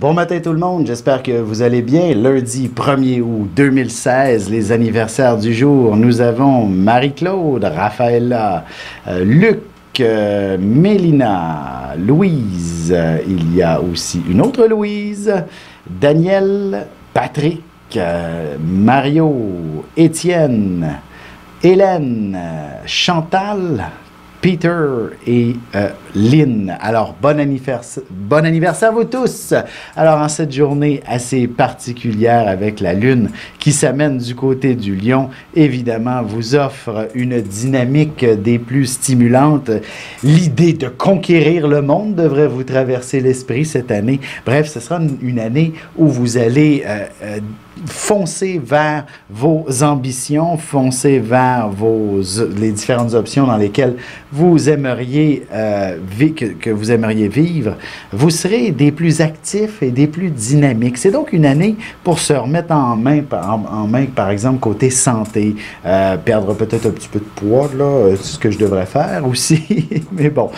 Bon matin tout le monde, j'espère que vous allez bien. Lundi 1er août 2016, les anniversaires du jour. Nous avons Marie-Claude, Raphaëlla, Luc, Mélina, Louise. Il y a aussi une autre Louise, Daniel, Patrick, Mario, Étienne, Hélène, Chantal, Peter et Lynn. Alors, bon anniversaire à vous tous! Alors, en cette journée assez particulière avec la Lune qui s'amène du côté du Lion, évidemment, vous offre une dynamique des plus stimulantes. L'idée de conquérir le monde devrait vous traverser l'esprit cette année. Bref, ce sera une année où vous allez foncer vers vos ambitions, foncer vers les différentes options dans lesquelles vous aimeriez que vous aimeriez vivre. Vous serez des plus actifs et des plus dynamiques. C'est donc une année pour se remettre en main, par exemple, côté santé. Perdre peut-être un petit peu de poids, là, c'est ce que je devrais faire aussi. Mais bon,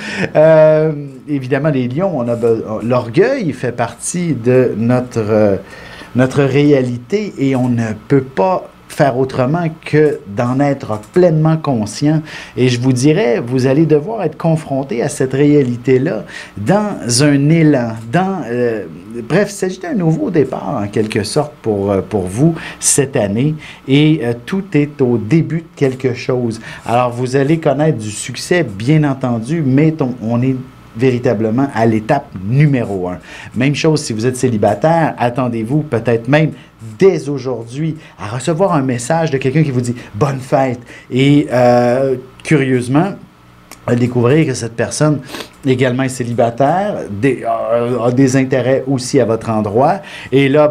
évidemment, les lions, l'orgueil fait partie de notre réalité et on ne peut pas faire autrement que d'en être pleinement conscient. Et je vous dirais, vous allez devoir être confronté à cette réalité-là dans un élan, bref, il s'agit d'un nouveau départ en quelque sorte pour vous cette année et tout est au début de quelque chose. Alors, vous allez connaître du succès, bien entendu, mais on est véritablement à l'étape numéro 1. Même chose si vous êtes célibataire, attendez-vous peut-être même dès aujourd'hui à recevoir un message de quelqu'un qui vous dit « bonne fête » et curieusement, découvrir que cette personne également est célibataire, a des intérêts aussi à votre endroit. Et là,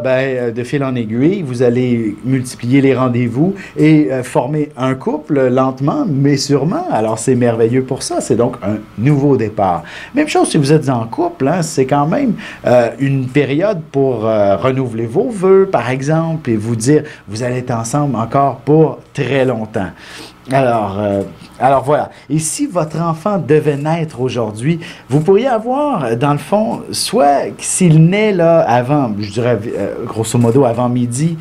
de fil en aiguille, vous allez multiplier les rendez-vous et former un couple lentement, mais sûrement. Alors, c'est merveilleux pour ça. C'est donc un nouveau départ. Même chose si vous êtes en couple, hein, c'est quand même une période pour renouveler vos vœux, par exemple, et vous dire, vous allez être ensemble encore pour très longtemps. Alors voilà. Et si votre enfant devait naître aujourd'hui, vous pourriez avoir, dans le fond, soit s'il naît là avant, je dirais grosso modo avant midi,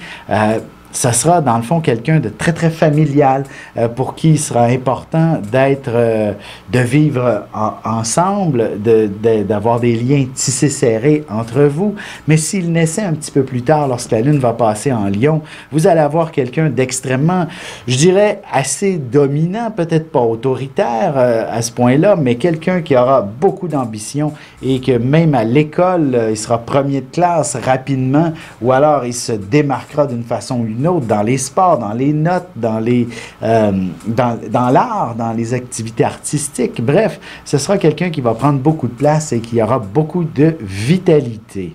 ça sera dans le fond quelqu'un de très très familial pour qui il sera important de vivre ensemble, d'avoir des liens tissés serrés entre vous. Mais s'il naissait un petit peu plus tard, lorsque la Lune va passer en Lion, vous allez avoir quelqu'un d'extrêmement, je dirais, assez dominant, peut-être pas autoritaire à ce point-là, mais quelqu'un qui aura beaucoup d'ambition et que même à l'école, il sera premier de classe rapidement, ou alors il se démarquera d'une façon ou une autre dans les sports, dans les notes, dans l'art, dans les activités artistiques. Bref, ce sera quelqu'un qui va prendre beaucoup de place et qui aura beaucoup de vitalité.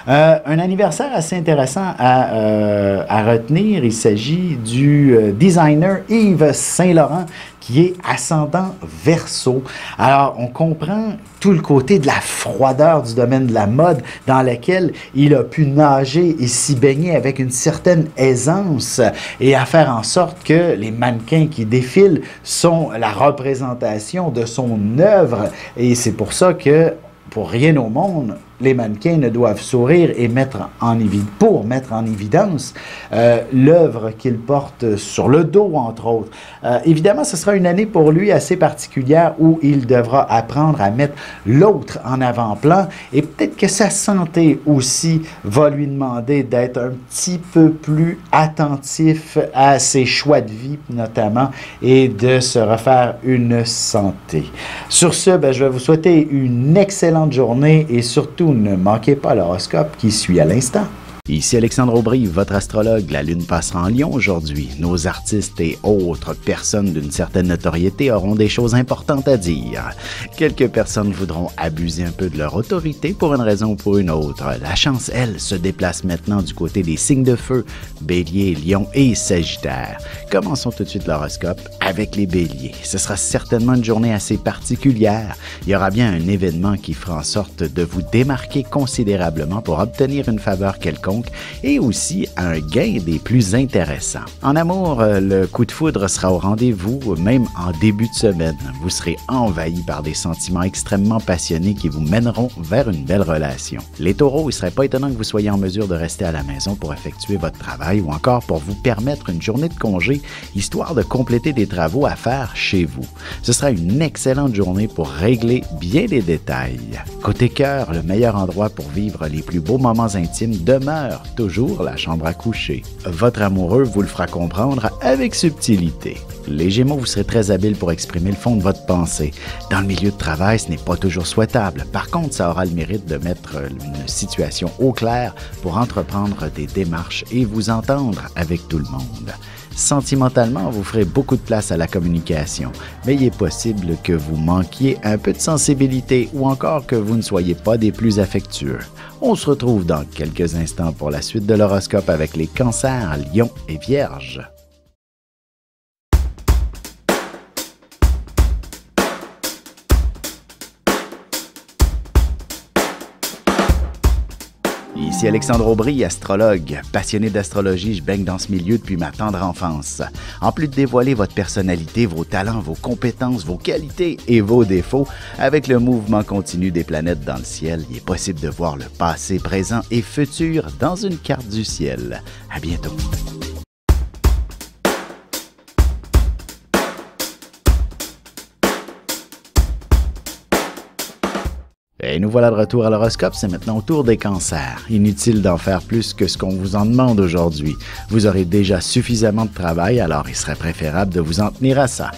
Un anniversaire assez intéressant à retenir, il s'agit du designer Yves Saint-Laurent qui est ascendant Verseau. Alors, on comprend tout le côté de la froideur du domaine de la mode dans lequel il a pu nager et s'y baigner avec une certaine aisance et à faire en sorte que les mannequins qui défilent sont la représentation de son œuvre. Et c'est pour ça que, pour rien au monde, les mannequins ne doivent sourire et mettre en évidence l'œuvre qu'il porte sur le dos, entre autres. Évidemment, ce sera une année pour lui assez particulière où il devra apprendre à mettre l'autre en avant-plan et peut-être que sa santé aussi va lui demander d'être un petit peu plus attentif à ses choix de vie, notamment, et de se refaire une santé. Sur ce, je vais vous souhaiter une excellente journée et surtout ne manquez pas l'horoscope qui suit à l'instant. Ici Alexandre Aubry, votre astrologue. La Lune passera en Lion aujourd'hui. Nos artistes et autres personnes d'une certaine notoriété auront des choses importantes à dire. Quelques personnes voudront abuser un peu de leur autorité pour une raison ou pour une autre. La chance, elle, se déplace maintenant du côté des signes de feu, Bélier, Lion et Sagittaire. Commençons tout de suite l'horoscope avec les Béliers. Ce sera certainement une journée assez particulière. Il y aura bien un événement qui fera en sorte de vous démarquer considérablement pour obtenir une faveur quelconque donc, et aussi un gain des plus intéressants. En amour, le coup de foudre sera au rendez-vous, même en début de semaine. Vous serez envahi par des sentiments extrêmement passionnés qui vous mèneront vers une belle relation. Les taureaux, il ne serait pas étonnant que vous soyez en mesure de rester à la maison pour effectuer votre travail ou encore pour vous permettre une journée de congé, histoire de compléter des travaux à faire chez vous. Ce sera une excellente journée pour régler bien les détails. Côté cœur, le meilleur endroit pour vivre les plus beaux moments intimes demeure toujours la chambre à coucher. Votre amoureux vous le fera comprendre avec subtilité. Les Gémeaux, vous serez très habiles pour exprimer le fond de votre pensée. Dans le milieu de travail, ce n'est pas toujours souhaitable. Par contre, ça aura le mérite de mettre une situation au clair pour entreprendre des démarches et vous entendre avec tout le monde. Sentimentalement, vous ferez beaucoup de place à la communication, mais il est possible que vous manquiez un peu de sensibilité ou encore que vous ne soyez pas des plus affectueux. On se retrouve dans quelques instants pour la suite de l'horoscope avec les Cancers, Lions et Vierges. Ici Alexandre Aubry, astrologue. Passionné d'astrologie, je baigne dans ce milieu depuis ma tendre enfance. En plus de dévoiler votre personnalité, vos talents, vos compétences, vos qualités et vos défauts, avec le mouvement continu des planètes dans le ciel, il est possible de voir le passé, présent et futur dans une carte du ciel. À bientôt. Et nous voilà de retour à l'horoscope, c'est maintenant au tour des cancers. Inutile d'en faire plus que ce qu'on vous en demande aujourd'hui. Vous aurez déjà suffisamment de travail, alors il serait préférable de vous en tenir à ça.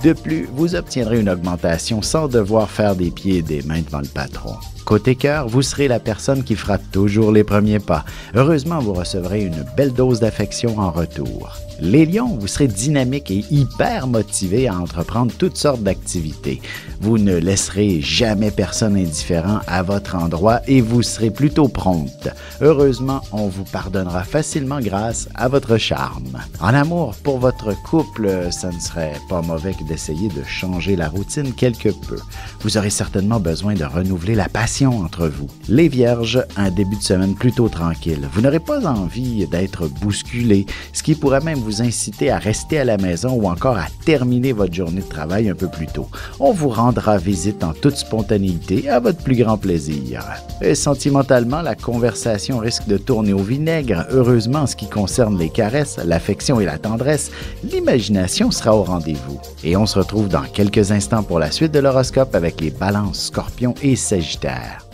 De plus, vous obtiendrez une augmentation sans devoir faire des pieds et des mains devant le patron. Côté cœur, vous serez la personne qui fera toujours les premiers pas. Heureusement, vous recevrez une belle dose d'affection en retour. Les lions, vous serez dynamiques et hyper motivés à entreprendre toutes sortes d'activités. Vous ne laisserez jamais personne indifférent à votre endroit et vous serez plutôt prompte. Heureusement, on vous pardonnera facilement grâce à votre charme. En amour, pour votre couple, ça ne serait pas mauvais que d'essayer de changer la routine quelque peu. Vous aurez certainement besoin de renouveler la passion entre vous. Les vierges, un début de semaine plutôt tranquille. Vous n'aurez pas envie d'être bousculé, ce qui pourrait même vous inciter à rester à la maison ou encore à terminer votre journée de travail un peu plus tôt. On vous rendra visite en toute spontanéité à votre plus grand plaisir. Et sentimentalement, la conversation risque de tourner au vinaigre. Heureusement, en ce qui concerne les caresses, l'affection et la tendresse, l'imagination sera au rendez-vous. Et on se retrouve dans quelques instants pour la suite de l'horoscope avec les Balances, Scorpions et Sagittaires.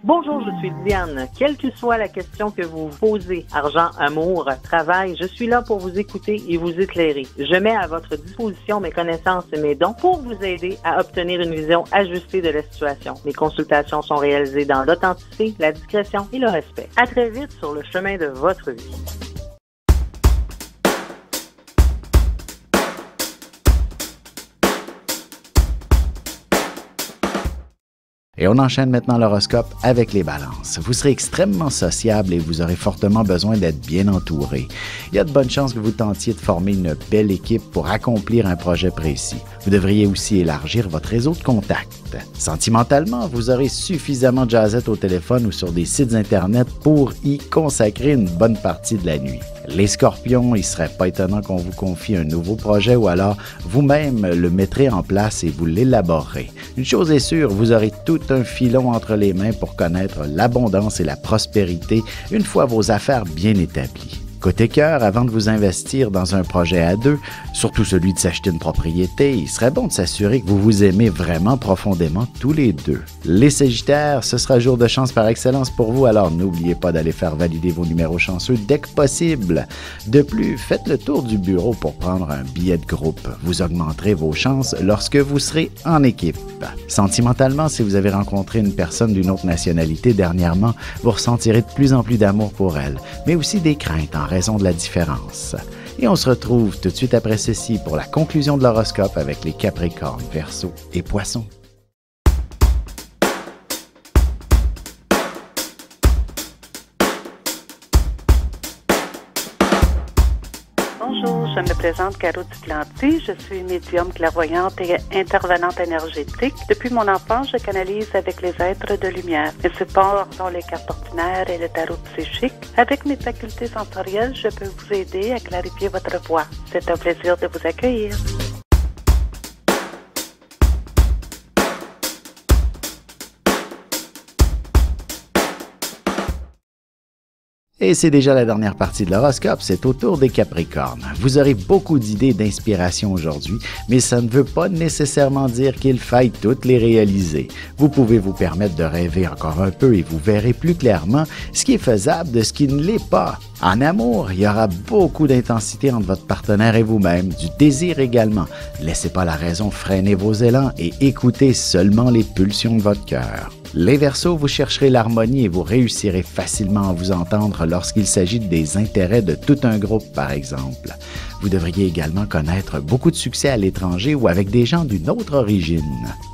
Bonjour, je suis Diane. Quelle que soit la question que vous posez, argent, amour, travail, je suis là pour vous écouter et vous éclairer. Je mets à votre disposition mes connaissances et mes dons pour vous aider à obtenir une vision ajustée de la situation. Mes consultations sont réalisées dans l'authenticité, la discrétion et le respect. À très vite sur le chemin de votre vie. Et on enchaîne maintenant l'horoscope avec les balances. Vous serez extrêmement sociable et vous aurez fortement besoin d'être bien entouré. Il y a de bonnes chances que vous tentiez de former une belle équipe pour accomplir un projet précis. Vous devriez aussi élargir votre réseau de contacts. Sentimentalement, vous aurez suffisamment de jasettes au téléphone ou sur des sites Internet pour y consacrer une bonne partie de la nuit. Les scorpions, il ne serait pas étonnant qu'on vous confie un nouveau projet ou alors vous-même le mettrez en place et vous l'élaborerez. Une chose est sûre, vous aurez tout un filon entre les mains pour connaître l'abondance et la prospérité une fois vos affaires bien établies. Côté cœur, avant de vous investir dans un projet à deux, surtout celui de s'acheter une propriété, il serait bon de s'assurer que vous vous aimez vraiment profondément tous les deux. Les Sagittaires, ce sera jour de chance par excellence pour vous, alors n'oubliez pas d'aller faire valider vos numéros chanceux dès que possible. De plus, faites le tour du bureau pour prendre un billet de groupe. Vous augmenterez vos chances lorsque vous serez en équipe. Sentimentalement, si vous avez rencontré une personne d'une autre nationalité dernièrement, vous ressentirez de plus en plus d'amour pour elle, mais aussi des craintes en raison de la différence. Et on se retrouve tout de suite après ceci pour la conclusion de l'horoscope avec les Capricornes, Verseaux et Poissons. Bonjour, je me présente Caro Duplantis. Je suis médium clairvoyante et intervenante énergétique. Depuis mon enfance, je canalise avec les êtres de lumière. Mes supports sont les cartes ordinaires et le tarot psychique. Avec mes facultés sensorielles, je peux vous aider à clarifier votre voix. C'est un plaisir de vous accueillir. Et c'est déjà la dernière partie de l'horoscope, c'est au tour des Capricornes. Vous aurez beaucoup d'idées d'inspiration aujourd'hui, mais ça ne veut pas nécessairement dire qu'il faille toutes les réaliser. Vous pouvez vous permettre de rêver encore un peu et vous verrez plus clairement ce qui est faisable de ce qui ne l'est pas. En amour, il y aura beaucoup d'intensité entre votre partenaire et vous-même, du désir également. Laissez pas la raison freiner vos élans et écoutez seulement les pulsions de votre cœur. Les Verseaux, vous chercherez l'harmonie et vous réussirez facilement à vous entendre lorsqu'il s'agit des intérêts de tout un groupe, par exemple. Vous devriez également connaître beaucoup de succès à l'étranger ou avec des gens d'une autre origine.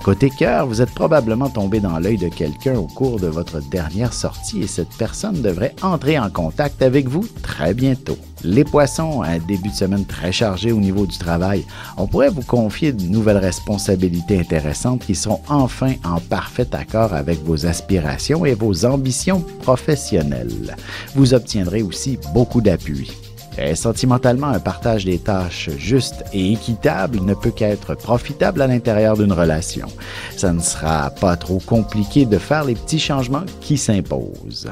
Côté cœur, vous êtes probablement tombé dans l'œil de quelqu'un au cours de votre dernière sortie et cette personne devrait entrer en contact avec vous très bientôt. Les Poissons, un début de semaine très chargé au niveau du travail, on pourrait vous confier de nouvelles responsabilités intéressantes qui seront enfin en parfait accord avec vos aspirations et vos ambitions professionnelles. Vous obtiendrez aussi beaucoup d'appui. Et sentimentalement, un partage des tâches juste et équitable ne peut qu'être profitable à l'intérieur d'une relation. Ça ne sera pas trop compliqué de faire les petits changements qui s'imposent.